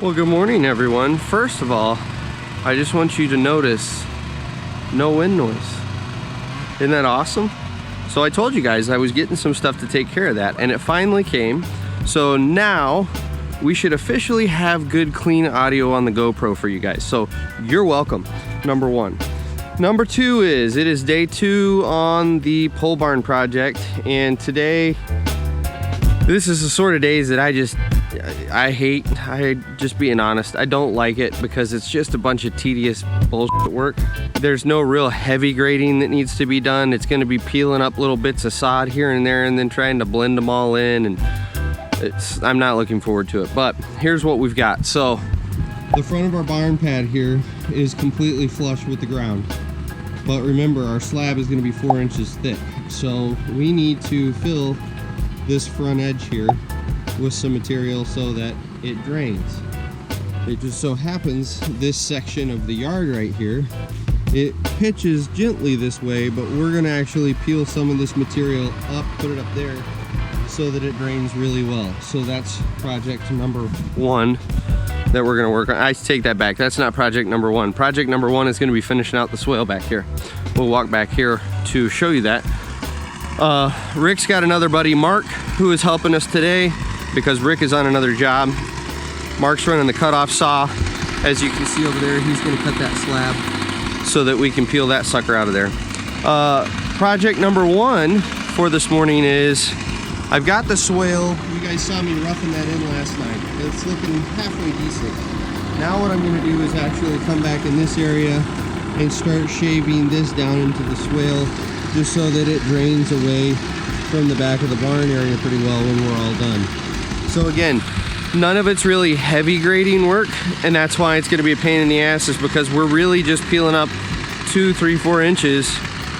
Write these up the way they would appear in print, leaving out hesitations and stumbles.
Well, good morning, everyone. First of all, I just want you to notice no wind noise. Isn't that awesome? So I told you guys I was getting some stuff to take care of that, and it finally came. So now we should officially have good, clean audio on the GoPro for you guys. So you're welcome, number one. Number two is, it is day 2 on the pole barn project, and today, this is the sort of days that I hate. Just being honest, I don't like it because it's just a bunch of tedious bullshit work. There's no real heavy grading that needs to be done. It's gonna be peeling up little bits of sod here and there and then trying to blend them all in, and I'm not looking forward to it. But here's what we've got. So the front of our barn pad here is completely flush with the ground. But remember, our slab is gonna be 4 inches thick. So we need to fill this front edge here with some material so that it drains. It just so happens this section of the yard right here, it pitches gently this way, but we're gonna actually peel some of this material up, put it up there so that it drains really well. So that's project number 1 that we're gonna work on. I take that back, that's not project number 1. Project number 1 is gonna be finishing out the swale back here. We'll walk back here to show you that. Rick's got another buddy, Mark, who is helping us today because Rick is on another job. Mark's running the cutoff saw. As you can see over there, he's gonna cut that slab so that we can peel that sucker out of there. Project number 1 for this morning is, I've got the swale. You guys saw me roughing that in last night. It's looking halfway decent. Now what I'm gonna do is actually come back in this area and start shaving this down into the swale, just so that it drains away from the back of the barn area pretty well when we're all done. So again, none of it's really heavy grading work, and that's why it's gonna be a pain in the ass, is because we're really just peeling up 2, 3, 4 inches.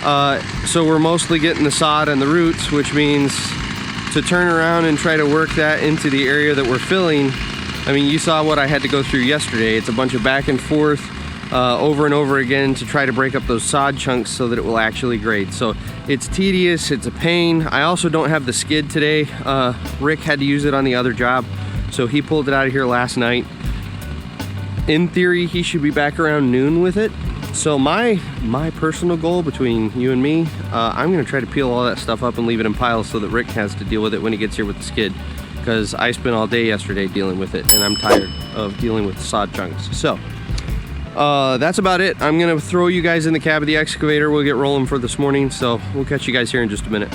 So we're mostly getting the sod and the roots, which means to turn around and try to work that into the area that we're filling. I mean, you saw what I had to go through yesterday. It's a bunch of back and forth, over and over again to try to break up those sod chunks so that it will actually grade. So it's tedious, it's a pain. I also don't have the skid today. Rick had to use it on the other job, so he pulled it out of here last night. In theory, he should be back around noon with it. So my personal goal between you and me, I'm gonna try to peel all that stuff up and leave it in piles so that Rick has to deal with it when he gets here with the skid, because I spent all day yesterday dealing with it and I'm tired of dealing with sod chunks. So that's about it. I'm gonna throw you guys in the cab of the excavator. We'll get rolling for this morning, so we'll catch you guys here in just a minute.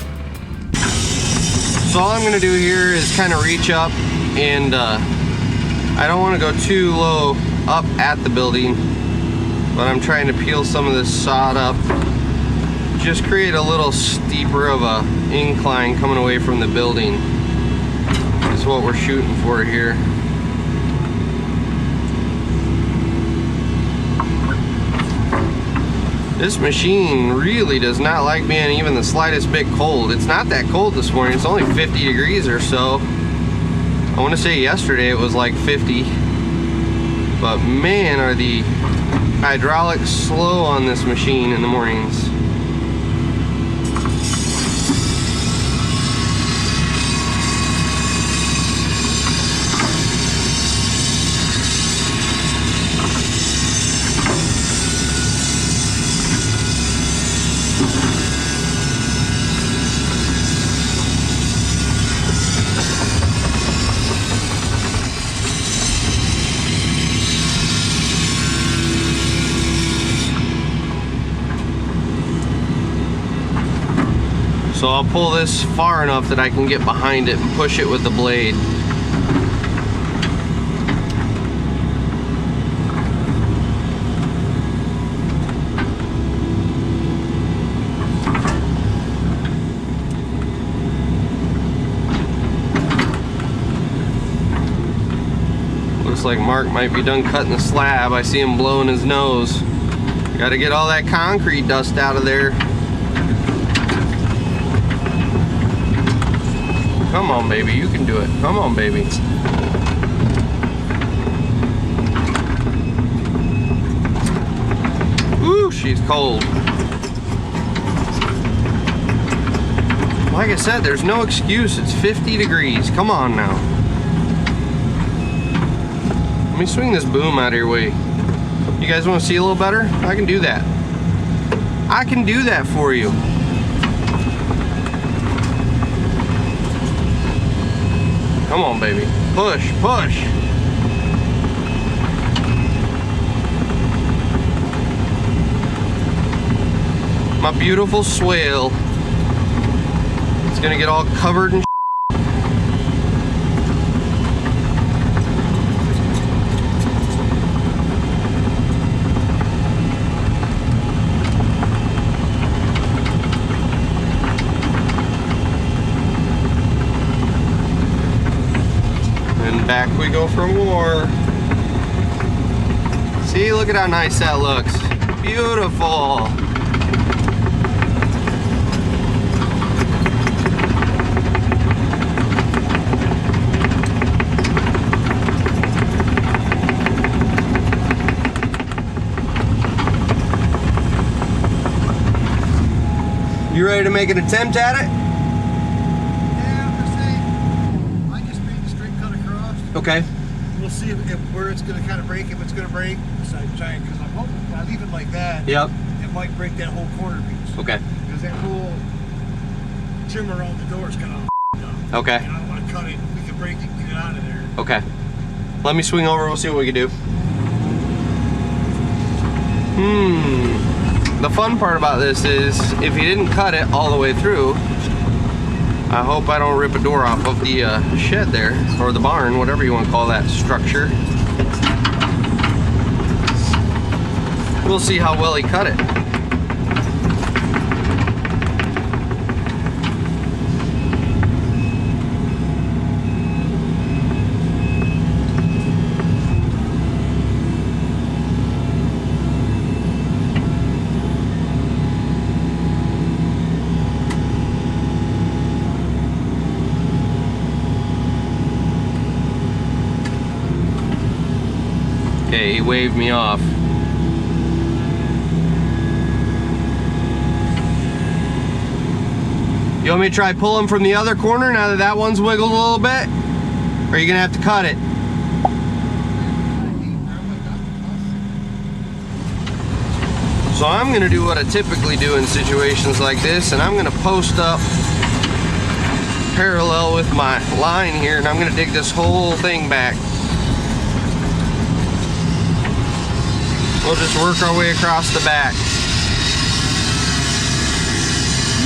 So all I'm gonna do here is kind of reach up, and I don't want to go too low up at the building, but I'm trying to peel some of this sod up, just create a little steeper of a incline coming away from the building is what we're shooting for here. This machine really does not like being even the slightest bit cold. It's not that cold this morning. It's only 50 degrees or so. I want to say yesterday it was like 50. But man, are the hydraulics slow on this machine in the mornings. So I'll pull this far enough that I can get behind it and push it with the blade. Looks like Mark might be done cutting the slab. I see him blowing his nose. Got to get all that concrete dust out of there. Come on, baby, you can do it. Come on, baby. Ooh, she's cold. Like I said, there's no excuse. It's 50 degrees. Come on now. Let me swing this boom out of your way. You guys want to see a little better? I can do that. I can do that for you. Come on, baby. Push, push. My beautiful swale. It's gonna get all covered in and back we go for more. See, look at how nice that looks. Beautiful. You ready to make an attempt at it? Yeah, I'm gonna say I just made the straight cut across. Okay. We'll see if where it's gonna kind of break, if it's gonna break. So I'm trying, because I'm hoping if I leave it like that, Yep. it might break that whole corner piece. Okay. Because that whole trim around the door is kind of up. Okay. And I don't want to cut it. If we can break it, get it out of there. Okay. Let me swing over, we'll see what we can do. The fun part about this is, if you didn't cut it all the way through, I hope I don't rip a door off of the shed there, or the barn, whatever you want to call that structure. We'll see how well he cut it. Okay, he waved me off. You want me to try pulling from the other corner now that that one's wiggled a little bit? Or are you gonna have to cut it? So I'm gonna do what I typically do in situations like this, and I'm gonna post up parallel with my line here, and I'm gonna dig this whole thing back. We'll just work our way across the back.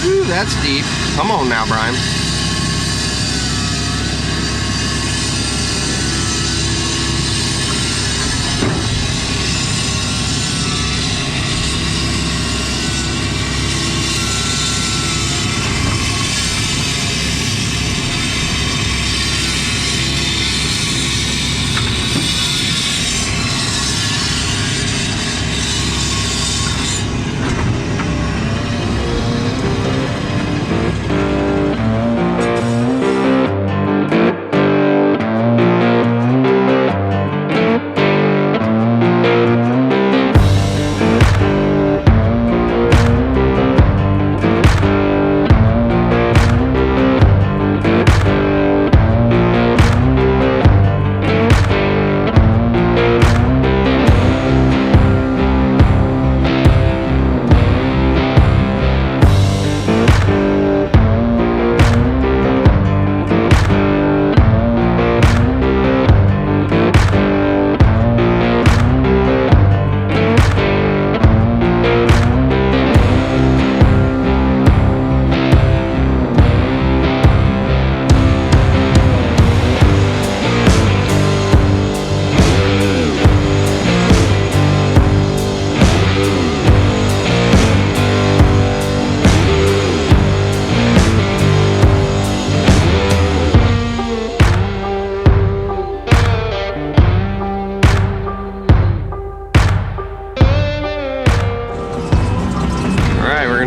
Ooh, that's deep. Come on now, Brian.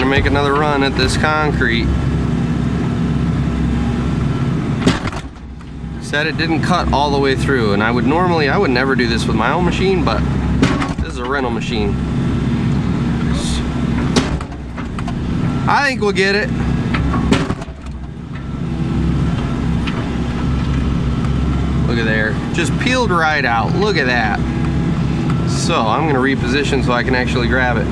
Make another run at this concrete. Said it didn't cut all the way through, and I would never do this with my own machine, but this is a rental machine. I think we'll get it. Look at there. Just peeled right out. Look at that. So I'm gonna reposition so I can actually grab it.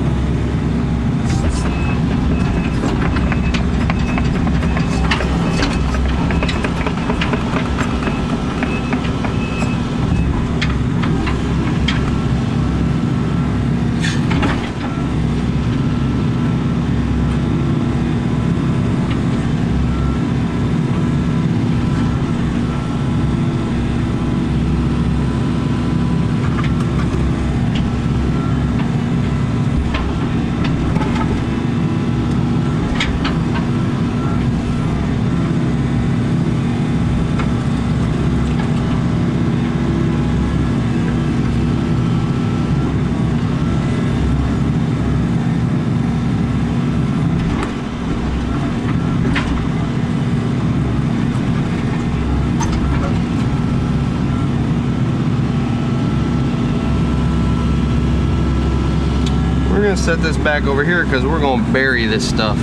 We're gonna set this back over here because we're gonna bury this stuff.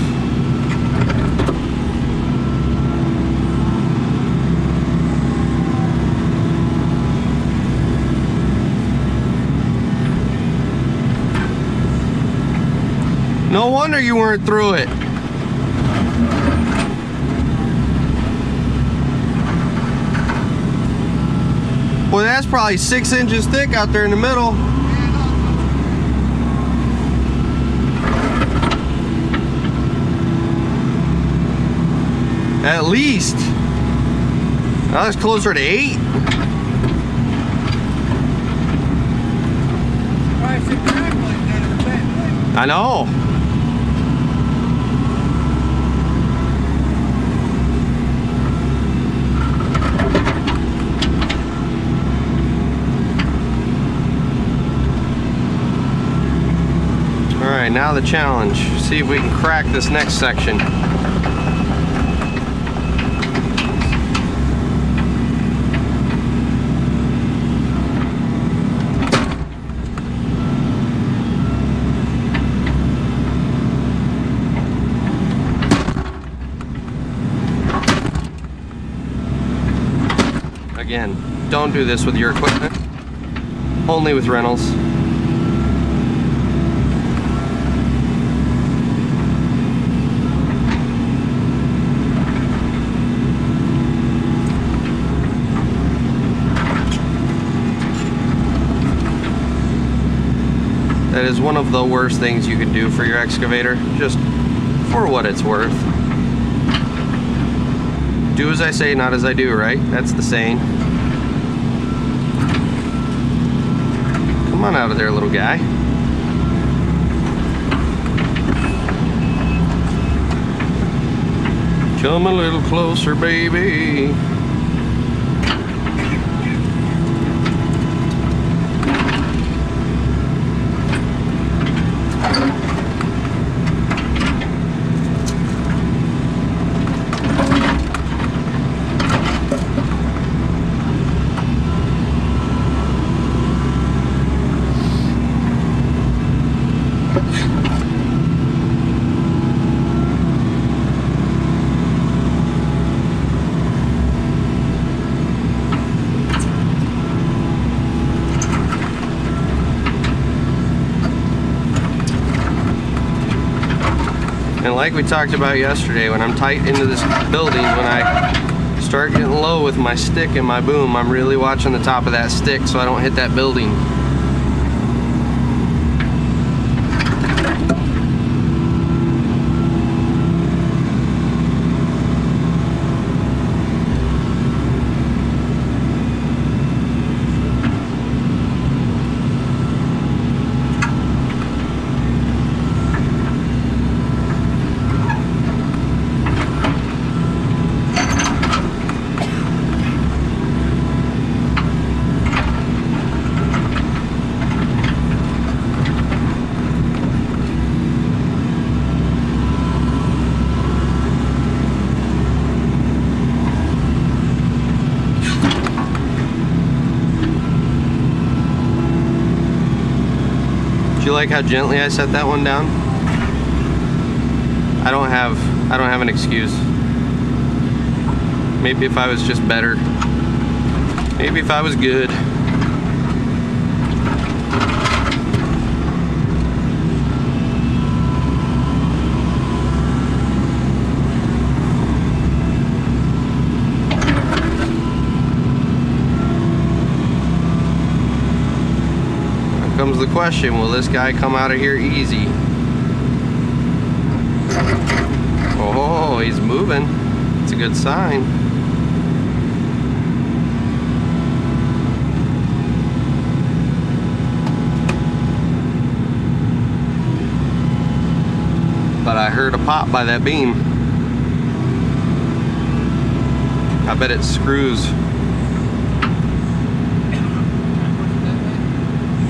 No wonder you weren't through it. Well, that's probably 6 inches thick out there in the middle. At least. Now that's closer to 8. I know. All right, now the challenge. See if we can crack this next section. Again, don't do this with your equipment, only with rentals. That is one of the worst things you can do for your excavator, just for what it's worth. Do as I say, not as I do, right? That's the saying. Come on out of there, little guy. Come a little closer, baby. And like we talked about yesterday, when I'm tight into this building, when I start getting low with my stick and my boom, I'm really watching the top of that stick so I don't hit that building. You like how gently I set that one down? I don't have an excuse. Maybe if I was just better. Maybe if I was good. Here comes the question, will this guy come out of here easy? Oh, he's moving. It's a good sign. But I heard a pop by that beam. I bet it screws.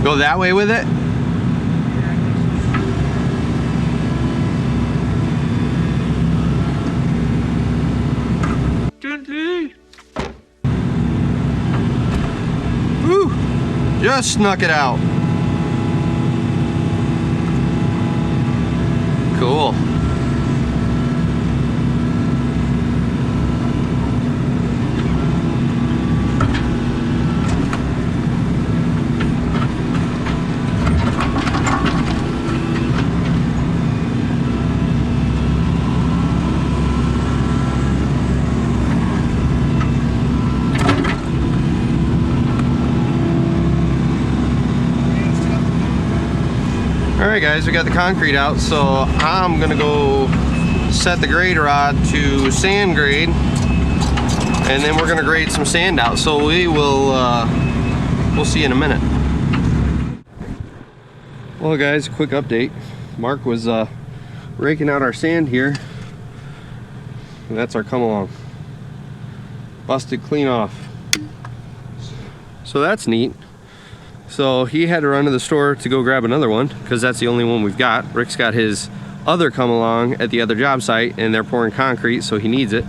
Go that way with it? Gently. Woo! Just snuck it out. Cool. Alright guys, we got the concrete out, so I'm gonna go set the grade rod to sand grade, and then we're gonna grade some sand out. So we'll see in a minute. Well guys, quick update. Mark was raking out our sand here, and that's our come along. Busted clean off. So that's neat. So he had to run to the store to go grab another one because that's the only one we've got. Rick's got his other come along at the other job site and they're pouring concrete, so he needs it.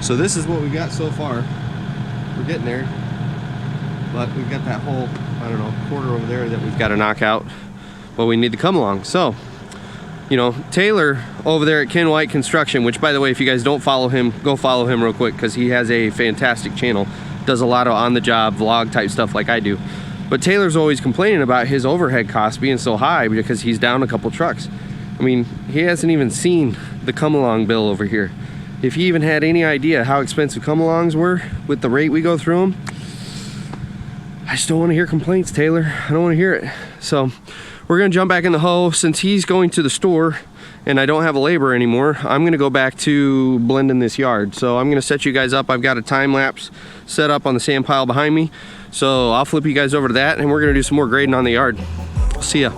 So this is what we've got so far. We're getting there, but we've got that whole, I don't know, quarter over there that we've got to knock out, but we need to come along. So, you know, Taylor over there at Ken White Construction, which by the way, if you guys don't follow him, go follow him real quick because he has a fantastic channel. Does a lot of on-the-job vlog type stuff like I do. But Taylor's always complaining about his overhead costs being so high because he's down a couple trucks. I mean, he hasn't even seen the come-along bill over here. If he even had any idea how expensive come-alongs were with the rate we go through them, I just don't want to hear complaints, Taylor. I don't want to hear it. So we're gonna jump back in the hoe. Since he's going to the store and I don't have a labor anymore, I'm gonna go back to blending this yard. So I'm gonna set you guys up. I've got a time lapse set up on the sand pile behind me. So I'll flip you guys over to that and we're gonna do some more grading on the yard. See ya.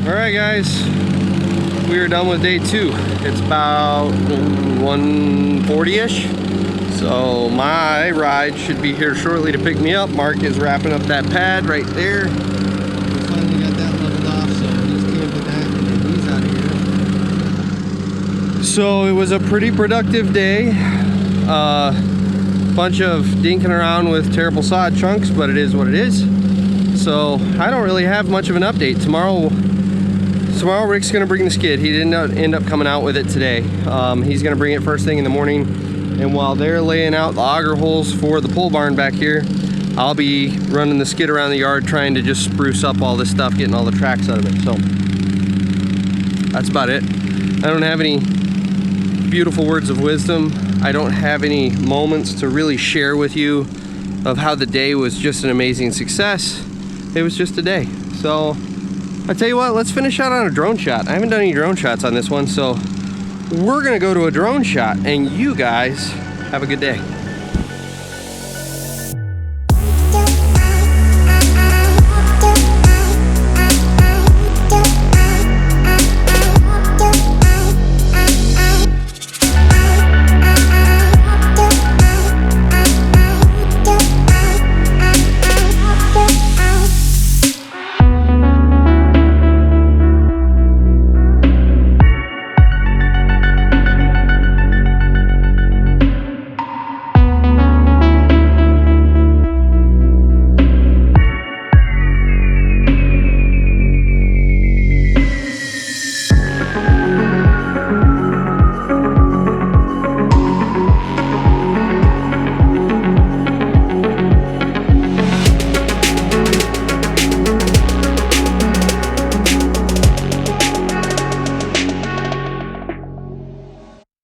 Alright guys, we are done with day 2. It's about 1:40-ish. So my ride should be here shortly to pick me up. Mark is wrapping up that pad right there. We finally got that leveled off, so he's camping that and he's out of here. So it was a pretty productive day. Bunch of dinking around with terrible sod chunks, but it is what it is. So I don't really have much of an update. Tomorrow Rick's gonna bring the skid. He didn't end up coming out with it today. He's gonna bring it first thing in the morning, and while they're laying out the auger holes for the pole barn back here, I'll be running the skid around the yard trying to just spruce up all this stuff, getting all the tracks out of it. So that's about it. I don't have any beautiful words of wisdom. I don't have any moments to really share with you of how the day was just an amazing success. It was just a day. So I tell you what, let's finish out on a drone shot. I haven't done any drone shots on this one, so we're gonna go to a drone shot, and you guys have a good day.